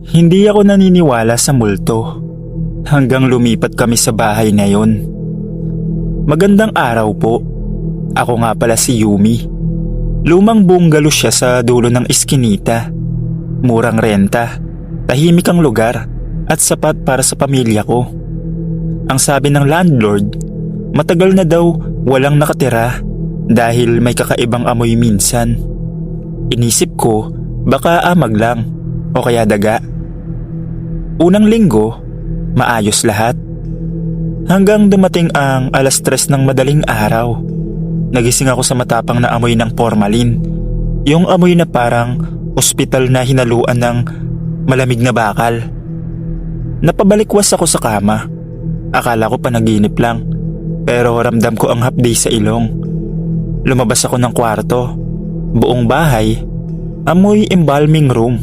Hindi ako naniniwala sa multo hanggang lumipat kami sa bahay na yon. Magandang araw po. Ako nga pala si Yumi. Lumang bungalow siya sa dulo ng iskinita. Murang renta, tahimik ang lugar at sapat para sa pamilya ko. Ang sabi ng landlord, matagal na daw walang nakatira dahil may kakaibang amoy minsan. Inisip ko baka amag lang o kaya daga. Unang linggo, maayos lahat. Hanggang dumating ang 3:00 ng madaling araw. Nagising ako sa matapang na amoy ng formalin. Yung amoy na parang ospital na hinaluan ng malamig na bakal. Napabalikwas ako sa kama. Akala ko panaginip lang, pero ramdam ko ang hapdi sa ilong. Lumabas ako ng kwarto. Buong bahay, amoy embalming room.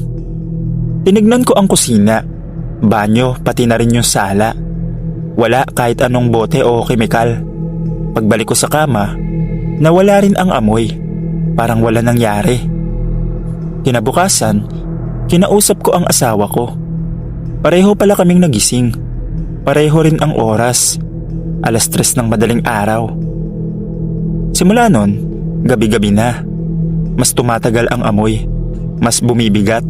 Tinignan ko ang kusina, banyo, pati na rin yung sala. Wala kahit anong bote o kemikal. Pagbalik ko sa kama, nawala rin ang amoy. Parang wala nangyari. Kinabukasan, kinausap ko ang asawa ko. Pareho pala kaming nagising. Pareho rin ang oras. 3:00 ng madaling araw. Simula nun, gabi-gabi na. Mas tumatagal ang amoy. Mas bumibigat.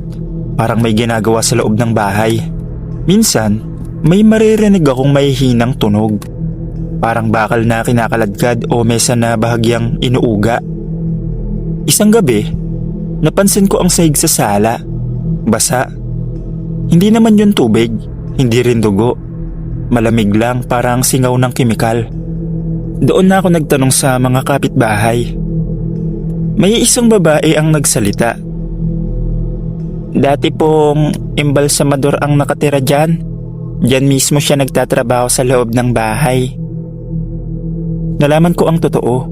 Parang may ginagawa sa loob ng bahay. Minsan, may maririnig akong mahihinang tunog. Parang bakal na kinakaladkad o mesa na bahagyang inuuga. Isang gabi, napansin ko ang sahig sa sala. Basa. Hindi naman yun tubig, hindi rin dugo. Malamig lang, parang singaw ng kemikal. Doon na ako nagtanong sa mga kapitbahay. May isang babae ang nagsalita. Dati pong embalsamador ang nakatira dyan. Diyan mismo siya nagtatrabaho sa loob ng bahay. Nalaman ko ang totoo.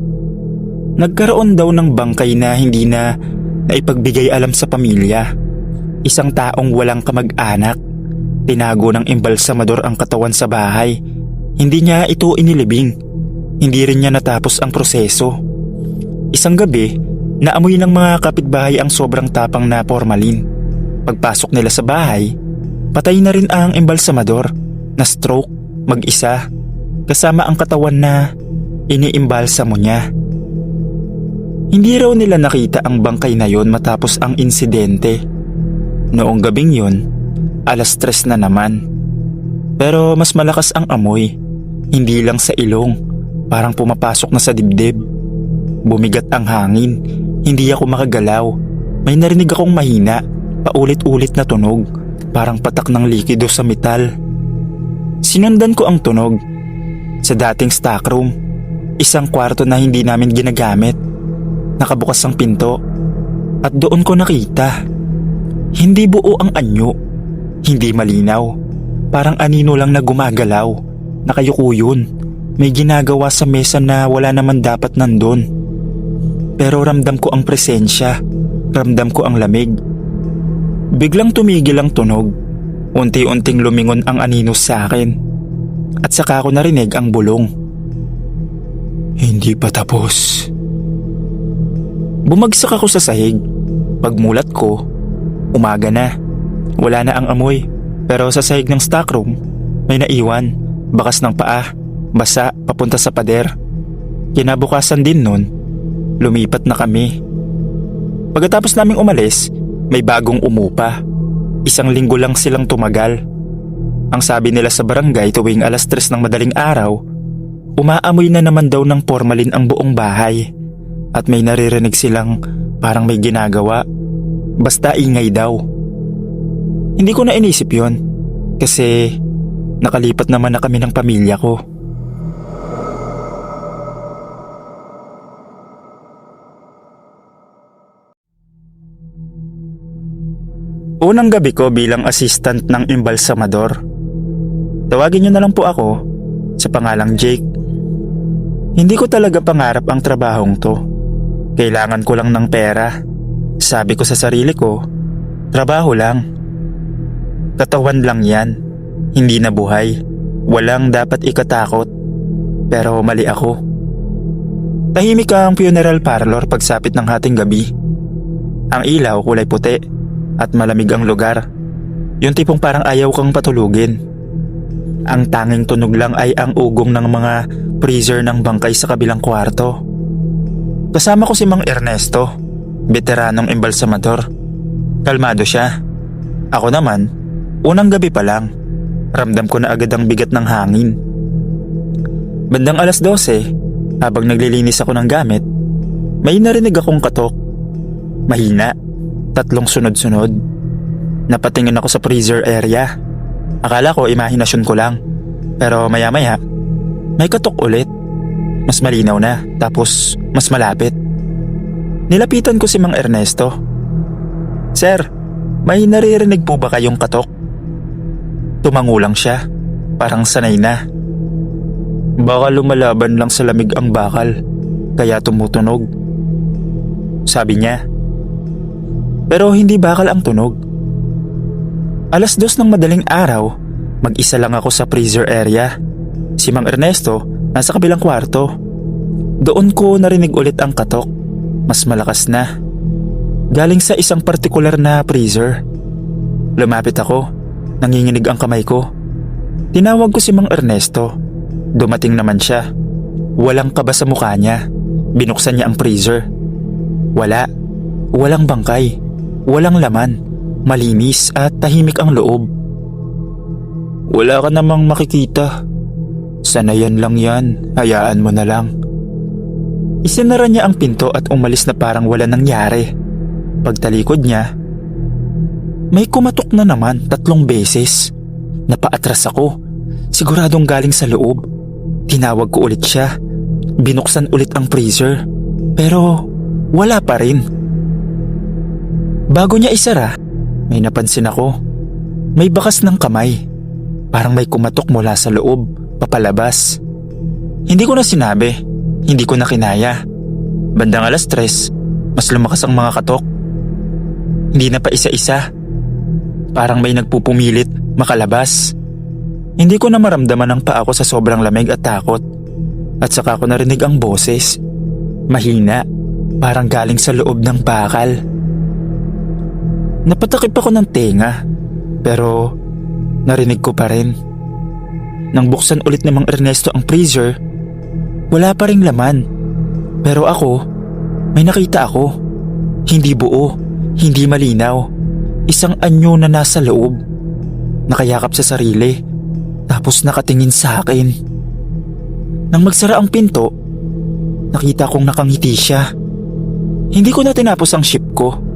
Nagkaroon daw ng bangkay na hindi na naipagbigay alam sa pamilya. Isang taong walang kamag-anak. Tinago ng embalsamador ang katawan sa bahay. Hindi niya ito inilibing. Hindi rin niya natapos ang proseso. Isang gabi, naamoy ng mga kapitbahay ang sobrang tapang na formalin. Pagpasok nila sa bahay, patay na rin ang embalsamador, na stroke, mag-isa, kasama ang katawan na iniimbalsamo niya. Hindi raw nila nakita ang bangkay na yon matapos ang insidente. Noong gabing yon, 3:00 na naman. Pero mas malakas ang amoy, hindi lang sa ilong, parang pumapasok na sa dibdib. Bumigat ang hangin, hindi ako makagalaw. May narinig akong mahina, paulit-ulit na tunog, parang patak ng likido sa metal. Sinundan ko ang tunog. Sa dating stockroom, isang kwarto na hindi namin ginagamit. Nakabukas ang pinto at doon ko nakita. Hindi buo ang anyo, hindi malinaw, parang anino lang na gumagalaw. Nakayuko yun, may ginagawa sa mesa na wala naman dapat nandun. Pero ramdam ko ang presensya, ramdam ko ang lamig. Biglang tumigil ang tunog. Unti-unting lumingon ang anino sa akin. At saka ko narinig ang bulong. Hindi pa tapos. Bumagsak ako sa sahig. Pagmulat ko, umaga na. Wala na ang amoy. Pero sa sahig ng stockroom, may naiwan. Bakas ng paa, basa papunta sa pader. Kinabukasan din nun, lumipat na kami. Pagkatapos naming umalis, may bagong umupa. 1 linggo lang silang tumagal. Ang sabi nila sa barangay tuwing 3:00 ng madaling araw, umaamoy na naman daw ng formalin ang buong bahay. At may naririnig silang parang may ginagawa. Basta ingay daw. Hindi ko na inisip yon kasi nakalipat naman na kami ng pamilya ko. Unang gabi ko bilang assistant ng embalsamador. Tawagin niyo na lang po ako sa pangalang Jake. Hindi ko talaga pangarap ang trabahong to. Kailangan ko lang ng pera. Sabi ko sa sarili ko, trabaho lang. Katawan lang yan, hindi na buhay. Walang dapat ikatakot. Pero mali ako. Tahimik ang funeral parlor pagsapit ng hating gabi. Ang ilaw kulay puti at malamig ang lugar. Yung tipong parang ayaw kang patulugin. Ang tanging tunog lang ay ang ugong ng mga freezer ng bangkay sa kabilang kwarto. Kasama ko si Mang Ernesto, veteranong embalsamador. Kalmado siya. Ako naman, unang gabi pa lang, ramdam ko na agad ang bigat ng hangin. Bandang 12:00, habang naglilinis ako ng gamit, may narinig akong katok. Mahina, 3 sunod-sunod. Napatingin ako sa freezer area. Akala ko imahinasyon ko lang. Pero maya-maya, may katok ulit. Mas malinaw na, tapos mas malapit. Nilapitan ko si Mang Ernesto. "Sir, may naririnig po ba kayong katok?" Tumangulang siya, parang sanay na. "Baka lumalaban lang sa lamig ang bakal, kaya tumutunog," sabi niya. Pero hindi bakal ang tunog. 2:00 ng madaling araw, mag-isa lang ako sa freezer area. Si Mang Ernesto nasa kabilang kwarto. Doon ko narinig ulit ang katok. Mas malakas na. Galing sa isang partikular na freezer. Lumapit ako. Nanginginig ang kamay ko. Tinawag ko si Mang Ernesto. Dumating naman siya. Walang kaba sa mukha niya. Binuksan niya ang freezer. Walang bangkay. Walang laman. Malinis at tahimik ang loob. "Wala ka namang makikita. Sanayan lang yan, hayaan mo na lang." Isinara niya ang pinto at umalis na parang wala nangyari. Pagtalikod niya, may kumatok na naman 3 beses. Napaatras ako, siguradong galing sa loob. Tinawag ko ulit siya. Binuksan ulit ang freezer. Pero wala pa rin. Bago niya isara, may napansin ako. May bakas ng kamay. Parang may kumatok mula sa loob, papalabas. Hindi ko na sinabi. Hindi ko na kinaya. Bandang 3:00, mas lumakas ang mga katok. Hindi na pa isa-isa. Parang may nagpupumilit makalabas. Hindi ko na maramdaman ang paa ko sa sobrang lamig at takot. At saka ko narinig ang boses. Mahina, parang galing sa loob ng bakal. Napatakip ako ng tenga, pero narinig ko pa rin. Nang buksan ulit ni Mang Ernesto ang freezer, wala pa ring laman. Pero ako, may nakita ako. Hindi buo, hindi malinaw. Isang anyo na nasa loob. Nakayakap sa sarili, tapos nakatingin sa akin. Nang magsara ang pinto, nakita kong nakangiti siya. Hindi ko na tinapos ang shift ko.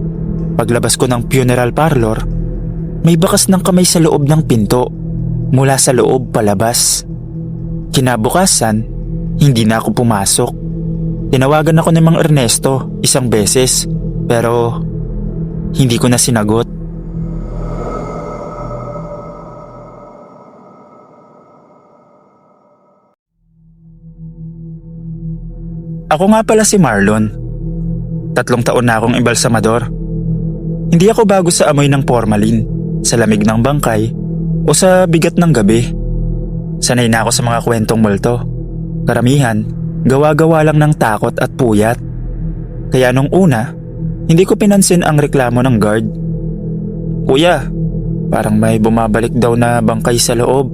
Paglabas ko ng funeral parlor, may bakas ng kamay sa loob ng pinto, mula sa loob palabas. Kinabukasan, hindi na ako pumasok. Tinawagan ako ni Mang Ernesto 1 beses, pero hindi ko na sinagot. Ako nga pala si Marlon. 3 taon na akong embalsamador. Hindi ako bago sa amoy ng formalin, sa lamig ng bangkay, o sa bigat ng gabi. Sanay na ako sa mga kwentong multo. Karamihan, gawa-gawa lang ng takot at puyat. Kaya nung una, hindi ko pinansin ang reklamo ng guard. "Kuya, parang may bumabalik daw na bangkay sa loob,"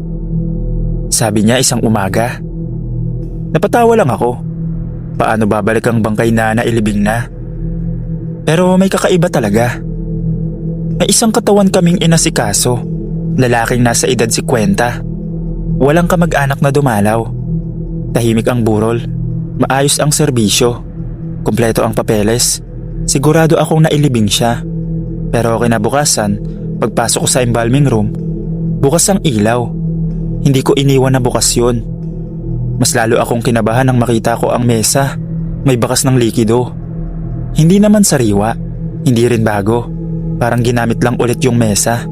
sabi niya isang umaga. Napatawa lang ako. Paano babalik ang bangkay na nailibing na? Pero may kakaiba talaga. May isang katawan kaming inasikaso. Lalaking nasa edad 50. Walang kamag-anak na dumalaw. Tahimik ang burol. Maayos ang serbisyo. Kumpleto ang papeles. Sigurado akong nailibing siya. Pero kinabukasan, pagpasok ko sa embalming room, bukas ang ilaw. Hindi ko iniwan na bukas yun. Mas lalo akong kinabahan nang makita ko ang mesa. May bakas ng likido. Hindi naman sariwa. Hindi rin bago. Parang ginamit lang ulit yung mesa.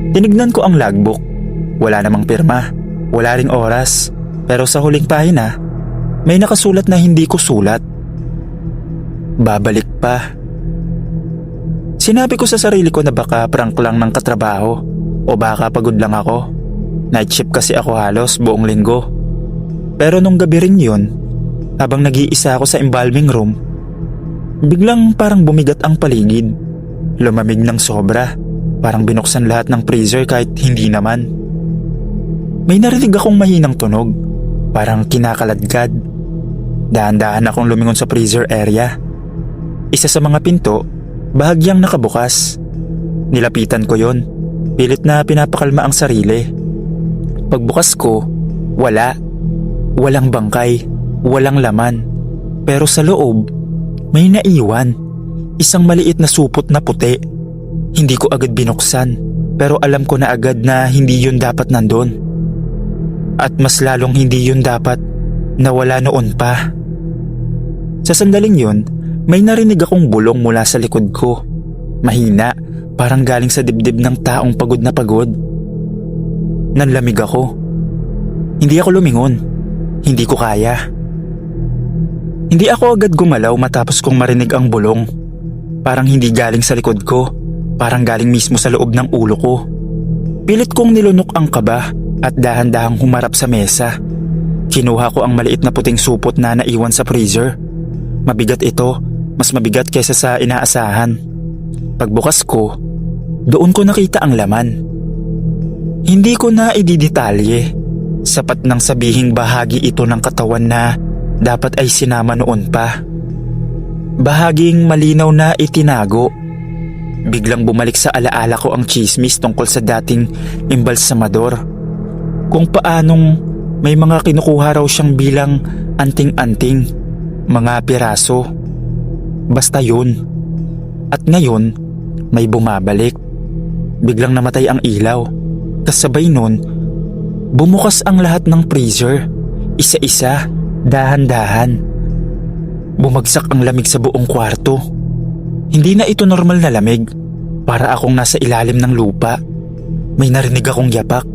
Tinignan ko ang logbook. Wala namang pirma. Wala ring oras. Pero sa huling pahina, may nakasulat na hindi ko sulat. Babalik pa. Sinabi ko sa sarili ko na baka prank lang ng katrabaho o baka pagod lang ako. Night shift kasi ako halos buong linggo. Pero nung gabi rin yun, habang nag-iisa ako sa embalming room, biglang parang bumigat ang paligid. Lumamig ng sobra. Parang binuksan lahat ng freezer kahit hindi naman. May narinig akong mahinang tunog, parang kinakaladkad. Dahan-dahan akong lumingon sa freezer area. Isa sa mga pinto, bahagyang nakabukas. Nilapitan ko yon, pilit na pinapakalma ang sarili. Pagbukas ko, wala. Walang bangkay, walang laman. Pero sa loob, may naiwan. Isang maliit na supot na puti. Hindi ko agad binuksan, pero alam ko na agad na hindi yun dapat nandun. At mas lalong hindi yun dapat na wala noon pa. Sa sandaling yun, may narinig akong bulong mula sa likod ko. Mahina, parang galing sa dibdib ng taong pagod na pagod. Nanlamig ako. Hindi ako lumingon. Hindi ko kaya. Hindi ako agad gumalaw matapos kong marinig ang bulong. Parang hindi galing sa likod ko, parang galing mismo sa loob ng ulo ko. Pilit kong nilunok ang kaba at dahan-dahang humarap sa mesa. Kinuha ko ang maliit na puting supot na naiwan sa freezer. Mabigat ito, mas mabigat kaysa sa inaasahan. Pagbukas ko, doon ko nakita ang laman. Hindi ko na ididetalye. Sapat nang sabihing bahagi ito ng katawan na dapat ay sinama noon pa. Bahaging malinaw na itinago. Biglang bumalik sa alaala ko ang chismis tungkol sa dating embalsamador. Kung paanong may mga kinukuha raw siyang bilang anting-anting, mga piraso. Basta yun. At ngayon, may bumabalik. Biglang namatay ang ilaw. Kasabay nun, bumukas ang lahat ng freezer. Isa-isa, dahan-dahan. Bumagsak ang lamig sa buong kwarto. Hindi na ito normal na lamig. Para akong nasa ilalim ng lupa. May narinig akong yapak.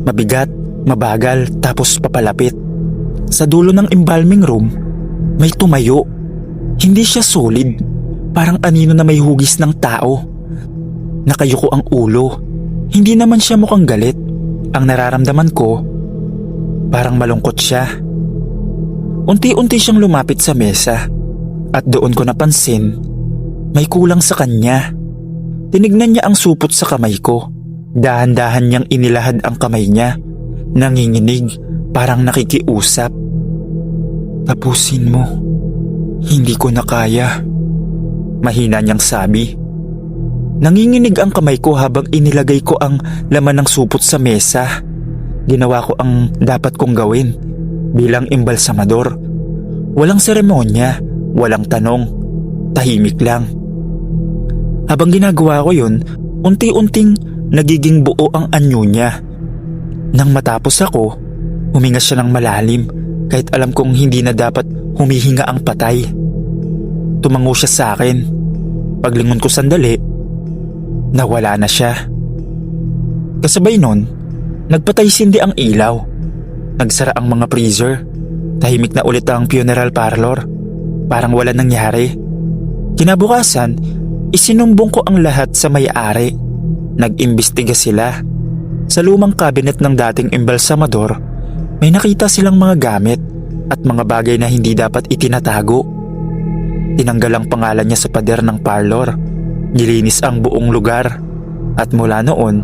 Mabigat, mabagal, tapos papalapit. Sa dulo ng embalming room, may tumayo. Hindi siya solid. Parang anino na may hugis ng tao. Nakayuko ang ulo. Hindi naman siya mukhang galit. Ang nararamdaman ko, parang malungkot siya. Unti-unti siyang lumapit sa mesa. At doon ko napansin, may kulang sa kanya. Tinignan niya ang supot sa kamay ko. Dahan-dahan niyang inilahad ang kamay niya. Nanginginig, parang nakikiusap. Tapusin mo. Hindi ko na kaya. Mahina niyang sabi. Nanginginig ang kamay ko habang inilagay ko ang laman ng supot sa mesa. Ginawa ko ang dapat kong gawin bilang embalsamador. Walang seremonya, walang tanong, tahimik lang. Habang ginagawa ko yun, unti-unting nagiging buo ang anyo niya. Nang matapos ako, huminga siya ng malalim kahit alam kong hindi na dapat humihinga ang patay. Tumango siya sa akin. Paglingon ko sandali, nawala na siya. Kasabay nun, nagpatay sindi ang ilaw. Nagsara ang mga freezer. Tahimik na ulit ang funeral parlor. Parang wala nangyari. Kinabukasan, isinumbong ko ang lahat sa may-ari. Nag-imbestiga sila. Sa lumang cabinet ng dating embalsamador, may nakita silang mga gamit at mga bagay na hindi dapat itinatago. Tinanggal ang pangalan niya sa pader ng parlor. Nilinis ang buong lugar. At mula noon,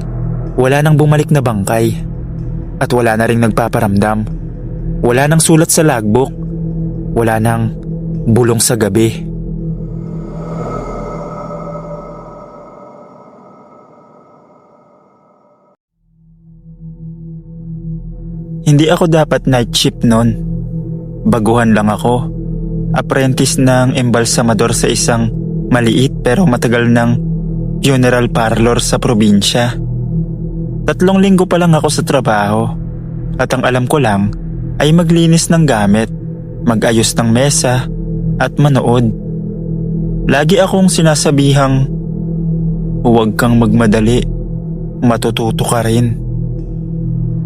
wala nang bumalik na bangkay. At wala na ring nagpaparamdam. Wala nang sulat sa logbook. Wala nang bulong sa gabi. Hindi ako dapat night shift noon. Baguhan lang ako. Apprentice ng embalsamador sa isang maliit pero matagal ng funeral parlor sa probinsya. 3 linggo pa lang ako sa trabaho. At ang alam ko lang ay maglinis ng gamit, mag-ayos ng mesa at manood. Lagi akong sinasabihang, huwag kang magmadali, matututo ka rin.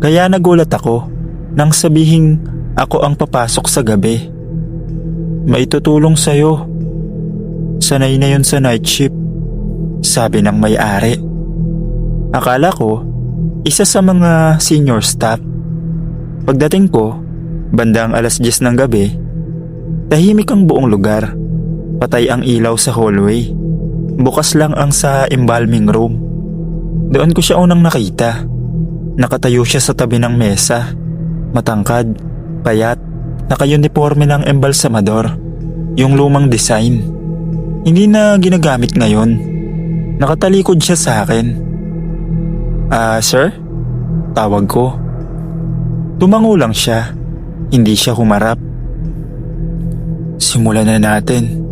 Kaya nagulat ako nang sabihing ako ang papasok sa gabi. Maitutulong sa'yo. Sanay na yun sa night shift, sabi ng may-ari. Akala ko, isa sa mga senior staff. Pagdating ko, bandang 10:00 ng gabi, tahimik ang buong lugar. Patay ang ilaw sa hallway. Bukas lang ang sa embalming room. Doon ko siya unang nakita. Nakatayo siya sa tabi ng mesa. Matangkad, payat, naka-uniforme ng embalsamador. Yung lumang design. Hindi na ginagamit ngayon. Nakatalikod siya sa akin. Sir? Tawag ko. Tumango lang siya. Hindi siya humarap. Simulan na natin.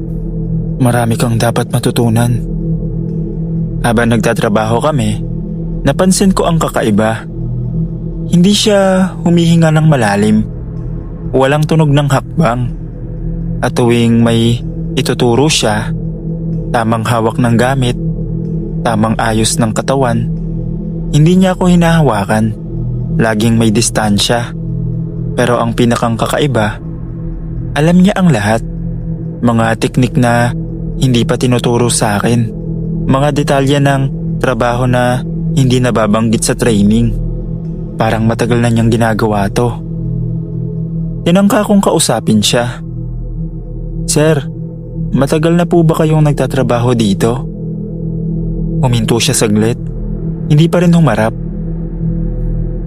Marami kang dapat matutunan. Habang nagtatrabaho kami, napansin ko ang kakaiba. Hindi siya humihinga ng malalim. Walang tunog ng hakbang. At tuwing may ituturo siya, tamang hawak ng gamit, tamang ayos ng katawan, hindi niya ako hinahawakan. Laging may distansya. Pero ang pinakang kakaiba, alam niya ang lahat. Mga teknik na hindi pa tinuturo sa akin. Mga detalye ng trabaho na hindi nababanggit sa training. Parang matagal na niyang ginagawa to. Tinangka kong kausapin siya. Sir, matagal na po ba kayong nagtatrabaho dito? Huminto siya saglit. Hindi pa rin humarap.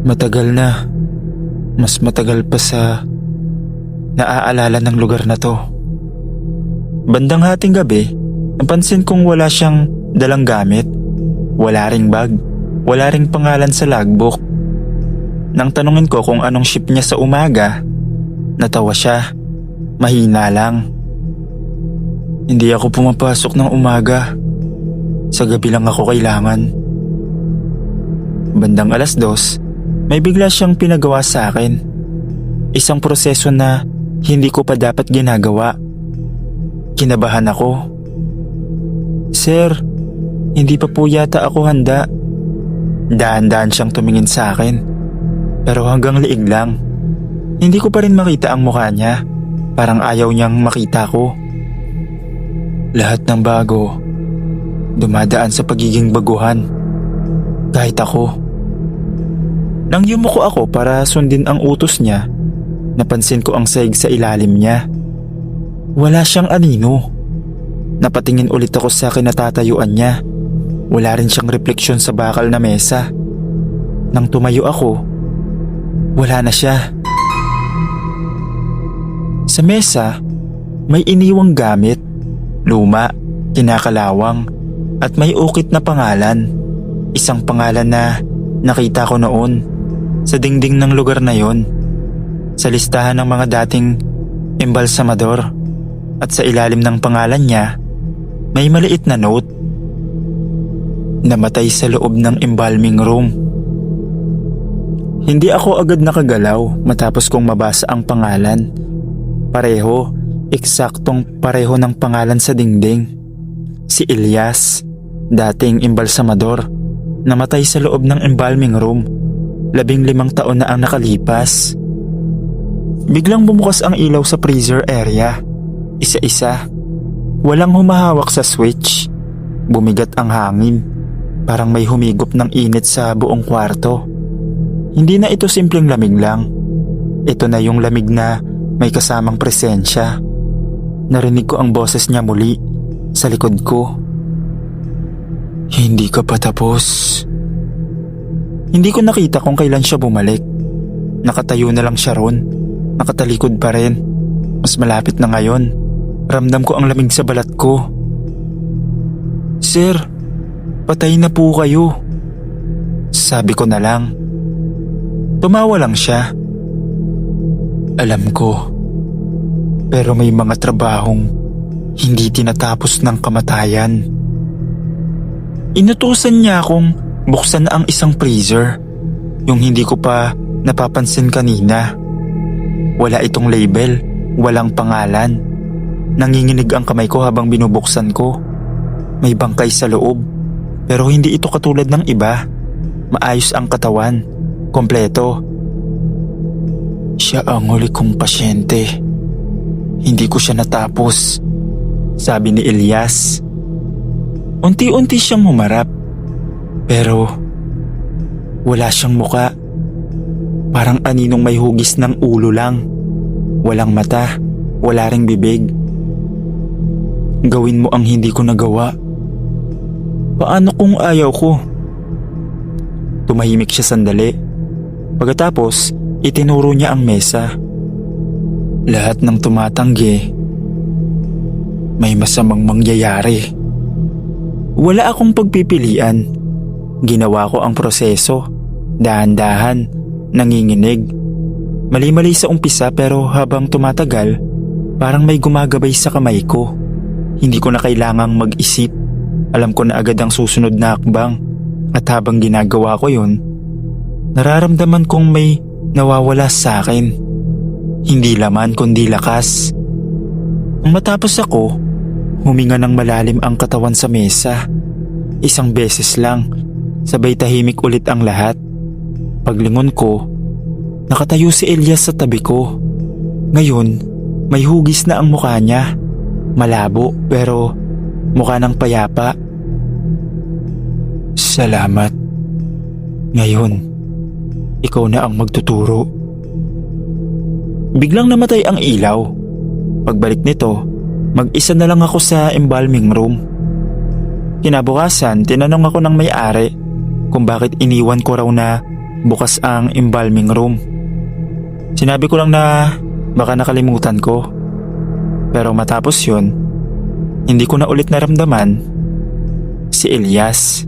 Matagal na. Mas matagal pa sa naaalala ng lugar na to. Bandang hating gabi, napansin kong wala siyang dalang gamit. Wala ring bag. Wala ring pangalan sa logbook. Nang tanungin ko kung anong shift niya sa umaga, natawa siya. Mahina lang. Hindi ako pumapasok ng umaga. Sa gabi lang ako kailangan. Bandang 2:00, may bigla siyang pinagawa sa akin. Isang proseso na hindi ko pa dapat ginagawa. Kinabahan ako. Sir, hindi pa po yata ako handa. Dahan-dahan siyang tumingin sa akin. Pero hanggang liig lang. Hindi ko pa rin makita ang mukha niya. Parang ayaw niyang makita ko. Lahat ng bago, dumadaan sa pagiging baguhan. Kahit ako. Nang yumuko ako para sundin ang utos niya, napansin ko ang saig sa ilalim niya. Wala siyang anino. Napatingin ulit ako sa kinatatayuan niya. Wala rin siyang refleksyon sa bakal na mesa. Nang tumayo ako, wala na siya. Sa mesa, may iniwang gamit. Luma, kinakalawang, at may ukit na pangalan. Isang pangalan na nakita ko noon sa dingding ng lugar na yon. Sa listahan ng mga dating embalsamador. At sa ilalim ng pangalan niya, may maliit na note. Namatay sa loob ng embalming room. Hindi ako agad nakagalaw matapos kong mabasa ang pangalan. Pareho, eksaktong pareho ng pangalan sa dingding. Si Elias, dating embalsamador, namatay sa loob ng embalming room. 15 taon na ang nakalipas. Biglang bumukas ang ilaw sa freezer area. Isa-isa. Walang humahawak sa switch. Bumigat ang hangin. Parang may humigop ng init sa buong kwarto. Hindi na ito simpleng lamig lang. Ito na yung lamig na may kasamang presensya. Narinig ko ang boses niya muli sa likod ko. Hindi ka pa tapos. Hindi ko nakita kung kailan siya bumalik. Nakatayo na lang siya ron. Nakatalikod pa rin. Mas malapit na ngayon. Ramdam ko ang lamig sa balat ko. Sir, patay na po kayo. Sabi ko na lang. Tumawa lang siya. Alam ko. Pero may mga trabahong hindi tinatapos ng kamatayan. Inutusan niya akong buksan na ang isang freezer. Yung hindi ko pa napapansin kanina. Wala itong label, walang pangalan. Nanginginig ang kamay ko habang binubuksan ko. May bangkay sa loob. Pero hindi ito katulad ng iba. Maayos ang katawan. Kompleto. Siya ang huli kong pasyente. Hindi ko siya natapos. Sabi ni Elias. Unti-unti siyang humarap. Pero wala siyang muka. Parang aninong may hugis ng ulo lang. Walang mata. Wala ring bibig. Gawin mo ang hindi ko nagawa. Paano kung ayaw ko? Tumahimik siya sandali. Pagkatapos, itinuro niya ang mesa. Lahat ng tumatanggi, may masamang mangyayari. Wala akong pagpipilian. Ginawa ko ang proseso. Dahan-dahan, nanginginig. Mali-mali sa umpisa pero habang tumatagal, parang may gumagabay sa kamay ko. Hindi ko na kailangang mag-isip. Alam ko na agad ang susunod na hakbang. At habang ginagawa ko yun, nararamdaman kong may nawawala sa akin. Hindi laman kundi lakas. Nang matapos ako, huminga ng malalim ang katawan sa mesa. Isang beses lang, sabay tahimik ulit ang lahat. Paglingon ko, nakatayo si Elias sa tabi ko. Ngayon, may hugis na ang mukha niya. Malabo pero mukha ng payapa. Salamat. Ngayon, ikaw na ang magtuturo. Biglang namatay ang ilaw. Pagbalik nito, mag-isa na lang ako sa embalming room. Kinabukasan, tinanong ako ng may-ari kung bakit iniwan ko raw na bukas ang embalming room. Sinabi ko lang na baka nakalimutan ko. Pero matapos yun, hindi ko na ulit naramdaman si Elias.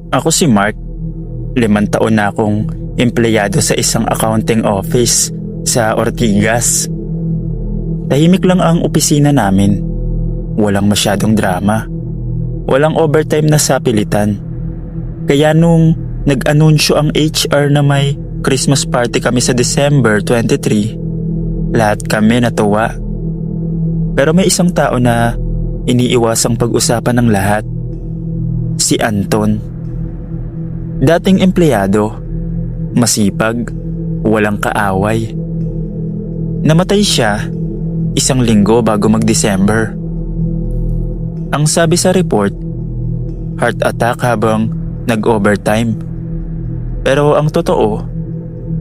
Ako si Mark. 5 taon na akong empleyado sa isang accounting office sa Ortigas. Tahimik lang ang opisina namin. Walang masyadong drama. Walang overtime na sapilitan. Kaya nung nag-anunsyo ang HR na may Christmas party kami sa December 23, lahat kami natuwa. Pero may isang tao na iniiwasang pag-usapan ng lahat. Si Anton. Dating empleyado, masipag, walang kaaway. Namatay siya 1 linggo bago mag-December. Ang sabi sa report, heart attack habang nag-overtime. Pero ang totoo,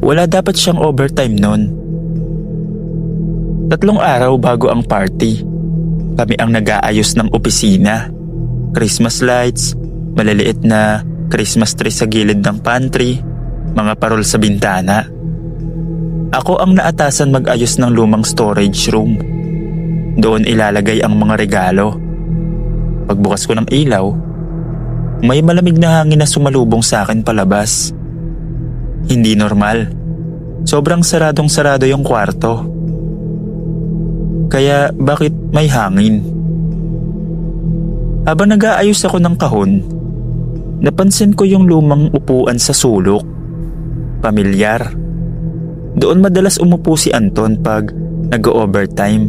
wala dapat siyang overtime nun. 3 araw bago ang party, kami ang nag-aayos ng opisina. Christmas lights, maliliit na Christmas tree sa gilid ng pantry, mga parol sa bintana. Ako ang naatasan mag-ayos ng lumang storage room. Doon ilalagay ang mga regalo. Pagbukas ko ng ilaw, may malamig na hangin na sumalubong sa akin palabas. Hindi normal. Sobrang saradong-sarado yung kwarto. Kaya bakit may hangin? Habang nag-aayos ako ng kahon, napansin ko yung lumang upuan sa sulok. Pamilyar. Doon madalas umupo si Anton pag nag-overtime.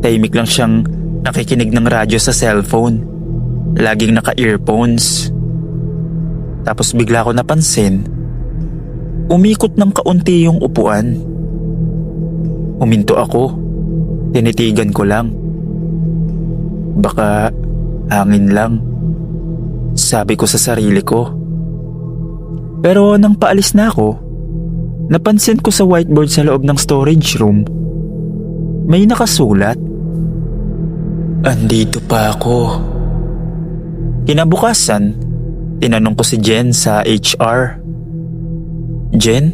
Tahimik lang siyang nakikinig ng radyo sa cellphone. Laging naka-earphones. Tapos bigla ko napansin, umikot ng kaunti yung upuan. Huminto ako. Tinitigan ko lang. Baka hangin lang, sabi ko sa sarili ko. Pero nang paalis na ako, napansin ko sa whiteboard sa loob ng storage room, may nakasulat. Andito pa ako. Kinabukasan, tinanong ko si Jen sa HR. Jen,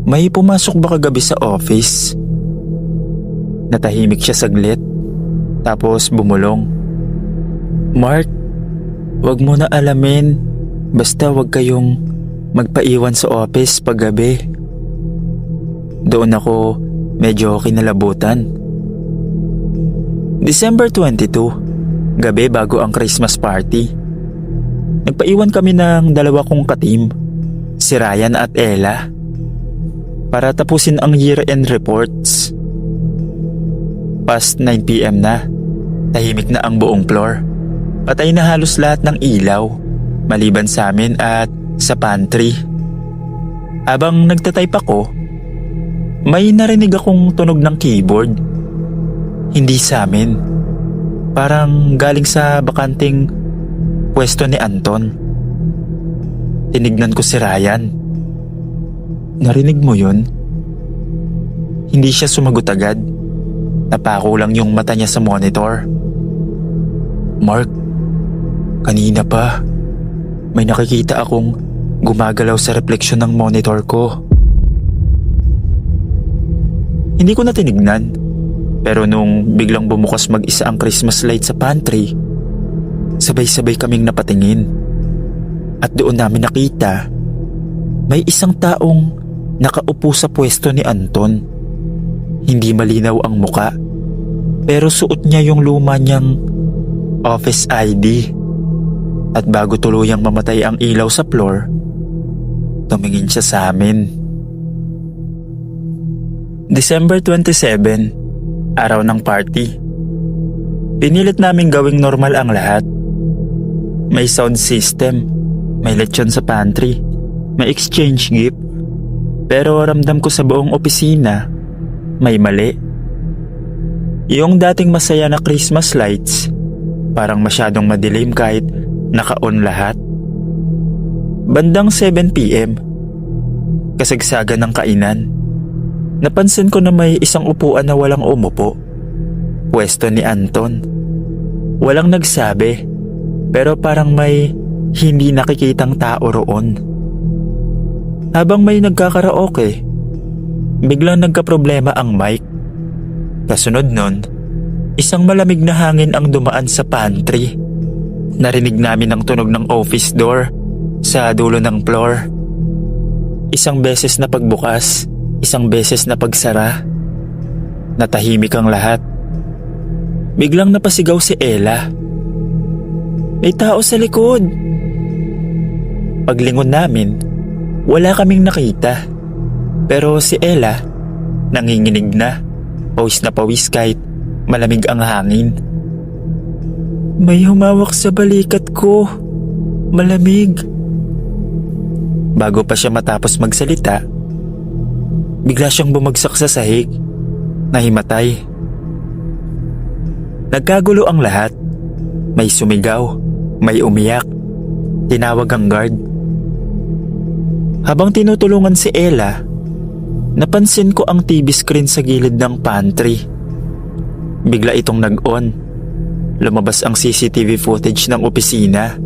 may pumasok ba kagabi sa office? Natahimik siya saglit, tapos bumulong. Mark, wag mo na alamin. Basta wag kayong magpaiwan sa office paggabi. Doon ako medyo kinalabutan. December 22, gabi bago ang Christmas party. Nagpaiwan kami ng 2 kong kateam, si Ryan at Ella, para tapusin ang year-end reports. Past 9 PM na, tahimik na ang buong floor. Patay na halos lahat ng ilaw, maliban sa amin at sa pantry. Habang nagtatype ako, may narinig akong tunog ng keyboard. Hindi sa amin. Parang galing sa bakanting pwesto ni Anton. Tinignan ko si Ryan. Narinig mo yun? Hindi siya sumagot agad. Napako lang yung mata niya sa monitor. Mark, kanina pa. May nakikita akong gumagalaw sa refleksyon ng monitor ko. Hindi ko na tinignan. Pero nung biglang bumukas mag-isa ang Christmas light sa pantry, sabay-sabay kaming napatingin. At doon namin nakita, may isang taong nakaupo sa pwesto ni Anton. Hindi malinaw ang muka, pero suot niya yung luma niyang office ID. At bago tuluyang mamatay ang ilaw sa floor, tumingin siya sa amin. December 27, araw ng party. Pinilit naming gawing normal ang lahat. May sound system, may lechon sa pantry, may exchange gift. Pero ramdam ko sa buong opisina, may mali. Yung dating masaya na Christmas lights, parang masyadong madilim kahit naka-on lahat. Bandang 7 PM, kasagsagan ng kainan, napansin ko na may isang upuan na walang umupo. Pwesto ni Anton. Walang nagsabi, pero parang may hindi nakikitang tao roon. Habang may nagkakaraoke, biglang nagkaproblema ang mic. Kasunod nun, isang malamig na hangin ang dumaan sa pantry. Narinig namin ang tunog ng office door sa dulo ng floor. Isang beses na pagbukas, isang beses na pagsara. Natahimik ang lahat. Biglang napasigaw si Ella. May tao sa likod! Paglingon namin, wala kaming nakita. Pero si Ella, nanginginig na, pawis kahit malamig ang hangin. May humawak sa balikat ko. Malamig. Bago pa siya matapos magsalita, bigla siyang bumagsak sa sahig. Nahimatay. Nagkagulo ang lahat. May sumigaw, may umiyak. Tinawag ang guard. Habang tinutulungan si Ella, napansin ko ang TV screen sa gilid ng pantry. Bigla itong nag-on. Lumabas ang CCTV footage ng opisina.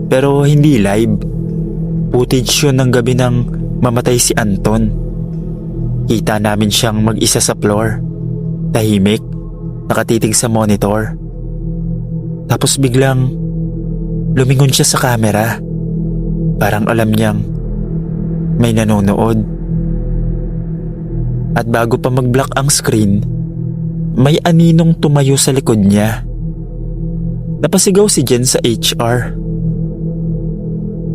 Pero hindi live. Footage yun ng gabi ng mamatay si Anton. Kita namin siyang mag-isa sa floor. Tahimik, nakatitig sa monitor. Tapos biglang lumingon siya sa camera. Parang alam niyang may nanonood. At bago pa mag-block ang screen, may aninong tumayo sa likod niya. Napasigaw si Jen sa HR.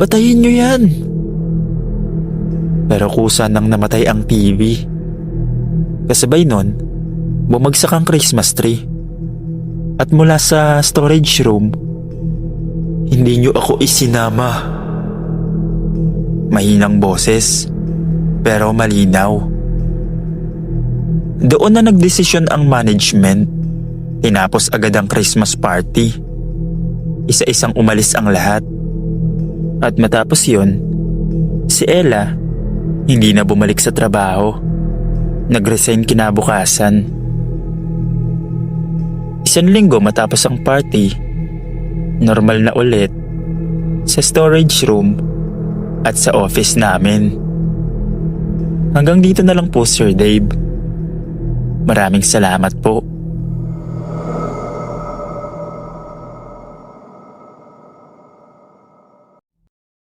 Patayin niyo yan! Pero kusa nang namatay ang TV. Kasabay nun, bumagsak ang Christmas tree. At mula sa storage room, hindi niyo ako isinama. Mahinang boses, pero malinaw. Doon na nagdesisyon ang management. Tinapos agad ang Christmas party. Isa-isang umalis ang lahat. At matapos yun, si Ella hindi na bumalik sa trabaho. Nag-resign kinabukasan. 1 linggo matapos ang party, normal na ulit sa storage room at sa office namin. Hanggang dito na lang po, Sir Dave. Maraming salamat po.